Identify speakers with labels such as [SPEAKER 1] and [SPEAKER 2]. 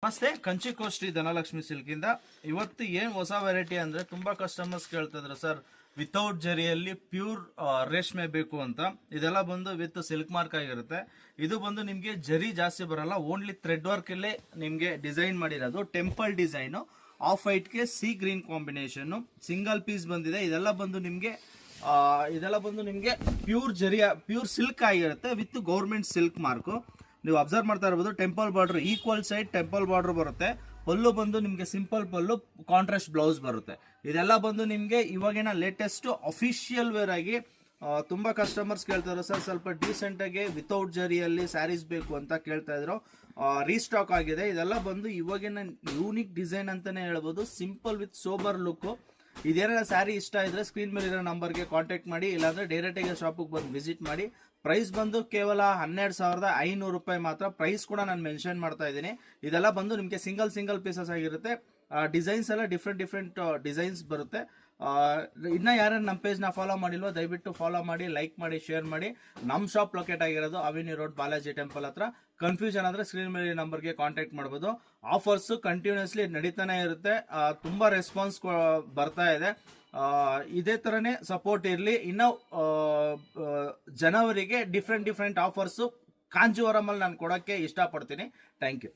[SPEAKER 1] ನಮಸ್ತೆ, ಕಂಚಿಕೋಷ್ಠಿ ಧನಲಕ್ಷ್ಮಿ ಸಿಲ್ಕಿಂದ ಇವತ್ತು ಏನು ಹೊಸ ವೆರೈಟಿ ಅಂದರೆ ತುಂಬ ಕಸ್ಟಮರ್ಸ್ ಕೇಳ್ತಿದ್ರು ಸರ್, ವಿತೌಟ್ ಜರಿಯಲ್ಲಿ ಪ್ಯೂರ್ ರೇಷ್ಮೆ ಬೇಕು ಅಂತ. ಇದೆಲ್ಲ ಬಂದು ವಿತ್ ಸಿಲ್ಕ್ ಮಾರ್ಕ್ ಆಗಿರುತ್ತೆ. ಇದು ಬಂದು ನಿಮಗೆ ಜರಿ ಜಾಸ್ತಿ ಬರಲ್ಲ, ಓನ್ಲಿ ಥ್ರೆಡ್ ವರ್ಕಲ್ಲೇ ನಿಮಗೆ ಡಿಸೈನ್ ಮಾಡಿರೋದು. ಟೆಂಪಲ್ ಡಿಸೈನು, ಆಫ್ ವೈಟ್ಗೆ sea green combination, single piece ಬಂದಿದೆ. ಇದೆಲ್ಲ ಬಂದು ನಿಮಗೆ ಪ್ಯೂರ್ ಸಿಲ್ಕ್ ಆಗಿರುತ್ತೆ ವಿತ್ ಗೌರ್ಮೆಂಟ್ ಸಿಲ್ಕ್ ಮಾರ್ಕು. ನೀವು ಅಬ್ಸರ್ವ್ ಮಾಡ್ತಾ ಇರ್ಬೋದು, temple border equal side temple border ಬರುತ್ತೆ. ಪಲ್ಲು ಬಂದು ನಿಮಗೆ ಸಿಂಪಲ್ ಪಲ್ಲು, ಕಾಂಟ್ರಾಸ್ಟ್ ಬ್ಲೌಸ್ ಬರುತ್ತೆ. ಇದೆಲ್ಲ ಬಂದು ನಿಮಗೆ ಇವಾಗಿನ ಲೇಟೆಸ್ಟ್ ಅಫಿಷಿಯಲ್ ವೇರ್ ಆಗಿ ತುಂಬ ಕಸ್ಟಮರ್ಸ್ ಕೇಳ್ತಾರೆ ಸರ್, ಸ್ವಲ್ಪ ಡೀಸೆಂಟಾಗಿ ವಿತೌಟ್ ಜರಿಯಲ್ಲಿ ಸ್ಯಾರೀಸ್ ಬೇಕು ಅಂತ ಕೇಳ್ತಾ ಇದ್ರು. ರೀಸ್ಟಾಕ್ ಆಗಿದೆ. ಇದೆಲ್ಲ ಬಂದು ಇವಾಗಿನ ಯೂನಿಕ್ ಡಿಸೈನ್ ಅಂತಲೇ ಹೇಳ್ಬೋದು. Simple with sober look. ಇದೇನಾರ ಸ್ಯಾರಿ ಇಷ್ಟ ಇದ್ರೆ ಸ್ಕ್ರೀನ್ ಮೇಲೆ ಇರೋ ನಂಬರ್ಗೆ ಕಾಂಟ್ಯಾಕ್ಟ್ ಮಾಡಿ, ಇಲ್ಲಾಂದ್ರೆ ಡೈರೆಕ್ಟಾಗಿ ಶಾಪಿಗೆ ಬಂದು ವಿಸಿಟ್ ಮಾಡಿ. ಪ್ರೈಸ್ ಬಂದು ಕೇವಲ 12,500 ರೂಪಾಯಿ ಮಾತ್ರ. ಪ್ರೈಸ್ ಕೂಡ ನಾನು ಮೆನ್ಷನ್ ಮಾಡ್ತಾ ಇದ್ದೀನಿ. ಇದೆಲ್ಲ ಬಂದು ನಿಮಗೆ ಸಿಂಗಲ್ ಪೀಸಸ್ ಆಗಿರುತ್ತೆ. ಡಿಸೈನ್ಸ್ ಎಲ್ಲ ಡಿಫ್ರೆಂಟ್ ಡಿಸೈನ್ಸ್ ಬರುತ್ತೆ. ಇನ್ನ ಯಾರು ನಮ್ಮ ಪೇಜ್ನ ಫಾಲೋ ಮಾಡಿಲ್ವೋ ದಯವಿಟ್ಟು ಫಾಲೋ ಮಾಡಿ, ಲೈಕ್ ಮಾಡಿ, ಶೇರ್ ಮಾಡಿ. ನಮ್ಮ ಶಾಪ್ ಲೊಕೇಟ್ ಆಗಿರೋದು ಅವೆನ್ಯೂ ರೋಡ್, ಬಾಲಾಜಿ ಟೆಂಪಲ್ ಹತ್ರ. ಕನ್ಫ್ಯೂಷನ್ ಆದರೆ ಸ್ಕ್ರೀನ್ ಮೇಲೆ ನಂಬರ್ಗೆ ಕಾಂಟ್ಯಾಕ್ಟ್ ಮಾಡ್ಬೋದು. ಆಫರ್ಸ್ ಕಂಟಿನ್ಯೂಸ್ಲಿ ನಡೀತಾನೆ ಇರುತ್ತೆ. ತುಂಬಾ ರೆಸ್ಪಾನ್ಸ್ ಬರ್ತಾ ಇದೆ. ಇದೇ ಥರನೇ ಸಪೋರ್ಟ್ ಇರಲಿ. ಇನ್ನು ಜನವರಿಗೆ ಡಿಫ್ರೆಂಟ್ ಆಫರ್ಸು ಕಾಂಜೀವರಮಲ್ಲಿ ನಾನು ಕೊಡೋಕ್ಕೆ ಇಷ್ಟಪಡ್ತೀನಿ. Thank you.